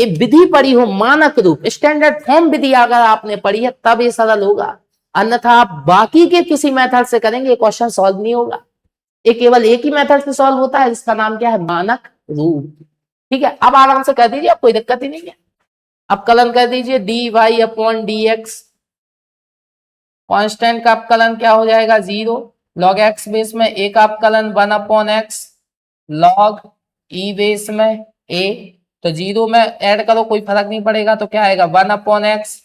विधि पढ़ी हो, मानक रूप स्टैंडर्ड फॉर्म विधि अगर आपने पढ़ी है तब ये सरल होगा, अन्यथा आप बाकी के किसी मेथड से करेंगे क्वेश्चन सॉल्व नहीं होगा। ये केवल एक ही मेथड से सॉल्व होता है, जिसका नाम क्या है? मानक रूप। ठीक है, अब आराम से कर दीजिए, अब कोई दिक्कत ही नहीं है। अब कलन कर दीजिए d y upon d x. Constant का अपकलन क्या हो जाएगा? 0। log x बेस में a का अपकलन 1 upon x, log e base में a, तो 0 में ऐड करो कोई फर्क नहीं पड़ेगा, तो क्या आएगा? 1 upon x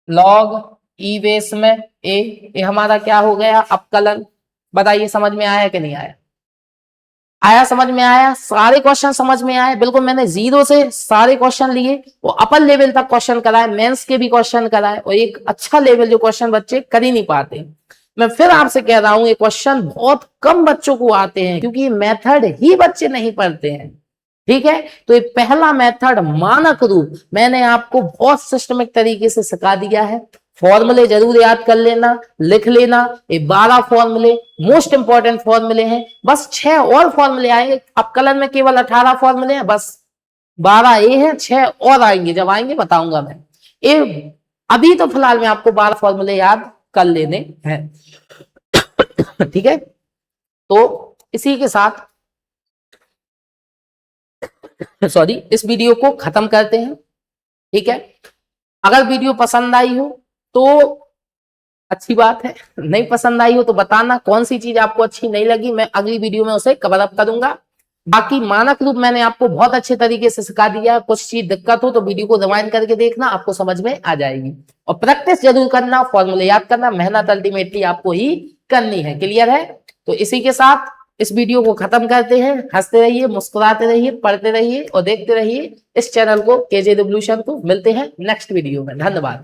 log e base में a। ये हमारा क्या हो गया? अपकलन। बताइए समझ में आया कि नहीं आया? आया, समझ में आया? सारे क्वेश्चन समझ में आए? बिल्कुल, मैंने 0 से सारे क्वेश्चन लिए, वो अपर लेवल तक क्वेश्चन कराए, मेंस के भी क्वेश्चन कराए, और एक अच्छा लेवल जो क्वेश्चन बच्चे कर ही नहीं पाते। मैं फिर आपसे कह रहा हूं ये क्वेश्चन बहुत कम बच्चों को आते हैं, क्योंकि मेथड ही बच्चे नहीं पढ़ते हैं। ठीक है, तो ये पहला मेथड मानक रूप मैंने आपको बहुत सिस्टमिक तरीके से सिखा दिया है। फॉर्मूले जरूर याद कर लेना, लिख लेना। ये 12 फॉर्मूले मोस्ट इंपॉर्टेंट फॉर्मूले हैं, बस 6 और फॉर्मूले आएंगे। अपकलन में केवल 18 फॉर्मूले हैं, बस 12 ये हैं, 6 और आएंगे, जब आएंगे बताऊंगा मैं। ये अभी तो फिलहाल में आपको 12 फॉर्मूले याद कर लेने हैं। ठीक है, तो इसी के साथ इस वीडियो को खत्म करते हैं। ठीक है, अगर वीडियो पसंद आई हो तो अच्छी बात है, नहीं पसंद आई हो तो बताना कौन सी चीज आपको अच्छी नहीं लगी, मैं अगली वीडियो में उसे कवर अप करूंगा। बाकी मानक रूप मैंने आपको बहुत अच्छे तरीके से सिखा दिया है। कुछ चीज दिक्कत हो तो वीडियो को रिवाइंड करके देखना, आपको समझ में आ जाएगी। और प्रैक्टिस जरूर करना, फॉर्मूले याद करना, मेहनत अल्टीमेटली आपको ही करनी है। क्लियर है? तो इसी के साथ इस वीडियो को खत्म करते हैं। हंसते रहिए, मुस्कुराते रहिए, पढ़ते रहिए और देखते रहिए इस चैनल को, केजे रिवॉल्यूशन को। मिलते हैं नेक्स्ट वीडियो में। धन्यवाद।